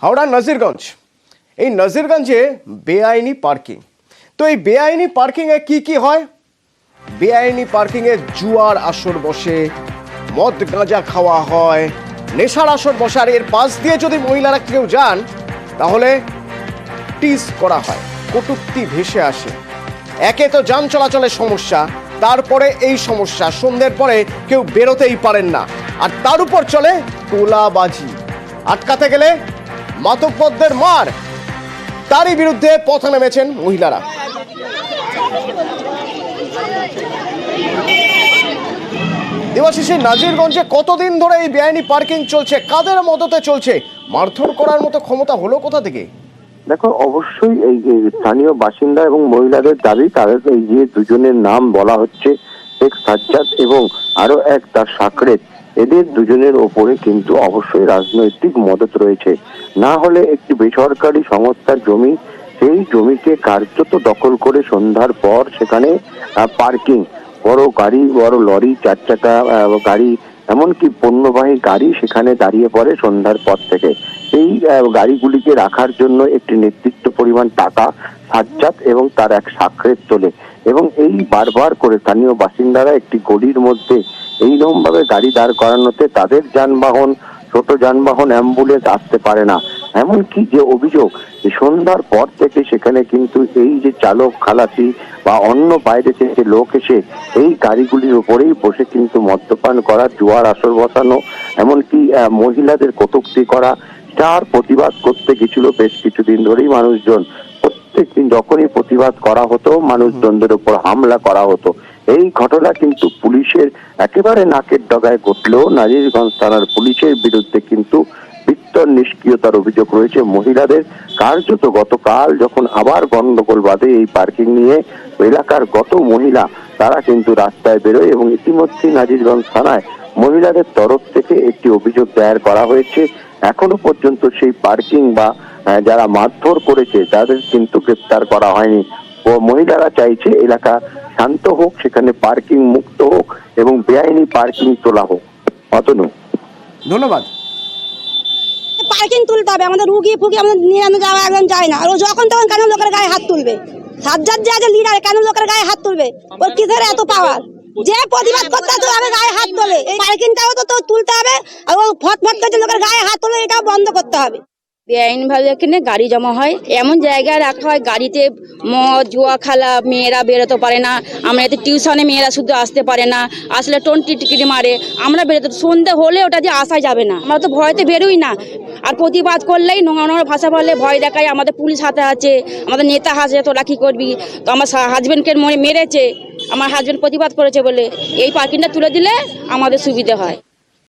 হাওড়ার নাজিরগঞ্জ, এই নাজিরগঞ্জে বেআইনি পার্কিং। তো এই বেআইনি পার্কিংয়ে কি হয়? বেআইনি পার্কিংয়ে জুয়ার আসর বসে, মদ গাঁজা খাওয়া হয়, নেশার আসর বসে। আর এর পাশ দিয়ে যদি মহিলারা কেউ যান তাহলে টিজ করা হয়, কটূক্তি ভেসে আসে। একে তো যান চলাচলের সমস্যা, তারপরে এই সমস্যা, সন্ধ্যের পরে কেউ বেরোতেই পারেন না। আর তার উপর চলে তোলাবাজি। আটকাতে গেলে মাদকপদ্মের মার, তারই বিরুদ্ধে পথে নেমেছেন মহিলারা। দেবাশিস, নাজিরগঞ্জে কতদিন ধরে এই বেআইনি পার্কিং চলছে? কাদের মদতে চলছে? মারধর করার মতো ক্ষমতা হলো কোথা থেকে? দেখো, অবশ্যই এই স্থানীয় বাসিন্দা এবং মহিলাদের দাবি, তাদের এই যে দুজনের নাম বলা হচ্ছে, শেখ সাজ্জাদ এবং আরো এক তার সাকরেত, এদের দুজনের ওপরে কিন্তু অবশ্যই রাজনৈতিক মদত রয়েছে। না হলে একটি বেসরকারি সংস্থার জমি, সেই জমিকে কার্যত দখল করে সন্ধ্যার পর সেখানে পার্কিং, বড় গাড়ি, বড় লরি, চার চাকা গাড়ি, এমনকি পণ্যবাহী গাড়ি সেখানে দাঁড়িয়ে পড়ে সন্ধ্যার পর থেকে। এই গাড়িগুলিকে রাখার জন্য একটি নির্দিষ্ট পরিমাণ টাকা সাজ্জাদ এবং তার এক সাকরেত তোলে, এবং এই বারবার করে স্থানীয় বাসিন্দারা একটি গলির মধ্যে এইরকম ভাবে গাড়ি দাঁড় করানোতে তাদের যানবাহন, ছোট যানবাহন, অ্যাম্বুলেন্স আসতে পারে না। এমনকি যে অভিযোগ, সন্ধ্যার পর থেকে সেখানে কিন্তু এই যে চালক খালাসি বা অন্য বাইরে থেকে লোক এসে এই গাড়িগুলির উপরেই বসে কিন্তু মদ্যপান করা, জুয়ার আসর বসানো, এমনকি মহিলাদের কটূক্তি করা, তার প্রতিবাদ করতে গেছিল বেশ কিছুদিন ধরেই মানুষজন। প্রত্যেকদিন যখনই প্রতিবাদ করা হতো, মানুষজনদের উপর হামলা করা হতো। এই ঘটনা কিন্তু পুলিশের একেবারে নাকের ডগায় ঘটলেও নাজিরগঞ্জ থানার পুলিশের বিরুদ্ধে কিন্তু বিস্তর নিষ্ক্রিয়তার অভিযোগ রয়েছে মহিলাদের। কার্যত গতকাল যখন আবার গন্ডগোল বাঁধে এই পার্কিং নিয়ে, এলাকার গত মহিলা তারা কিন্তু রাস্তায় বেরোয়, এবং ইতিমধ্যে নাজিরগঞ্জ থানায় মহিলাদের তরফ থেকে একটি অভিযোগ দায়ের করা হয়েছে। এখনো পর্যন্ত সেই পার্কিং বা যারা মারধর করেছে তাদের কিন্তু গ্রেপ্তার করা হয়নি। ও মহিলারা চাইছে এলাকা শান্ত হোক, সেখানে পার্কিং মুক্ত হোক এবং বেআইনি পার্কিং তোলা হোক। অতনু, ধন্যবাদ। পার্কিং তুলতে হবে, আমাদের রুগী ফুগি আমাদের নিয়ে যাওয়া একদম যায় না। আর ও যখন তখন কেন লোকের গায়ে হাত তুলবে? সাজ্জাদ যে আছে লিডার, কেন লোকের গায়ে হাত তুলবে? ওর কিসের এত পাওয়ার? যে প্রতিবাদ করতে হবে গায়ে হাত তোলে। এই পার্কিংটাও তো তুলতে হবে, এবং ফটফট করে লোকের গায়ে হাত তোলে এটাও বন্ধ করতে হবে। বেআইনভাবে এখানে গাড়ি জমা হয়, এমন জায়গায় রাখা হয়, গাড়িতে মদ জুয়া খেলা, মেয়েরা বেরোতে পারে না। আমরা এতে টিউশনে মেয়েরা শুধু আসতে পারে না, আসলে টোনটি টিকিট মারে। আমরা বেরোতে সন্ধ্যে হলে ওটা যে আসা যাবে না, আমরা তো ভয়তে বেরোই না। আর প্রতিবাদ করলেই নোংরা নোংরা ভাষা বললে ভয় দেখায়, আমাদের পুলিশ হাতে আছে, আমাদের নেতা হাসে, তোরা কী করবি? তো আমার হাজব্যান্ডকে মেরেছে, আমার হাজব্যান্ড প্রতিবাদ করেছে বলে। এই পার্কিংটা তুলে দিলে আমাদের সুবিধে হয়।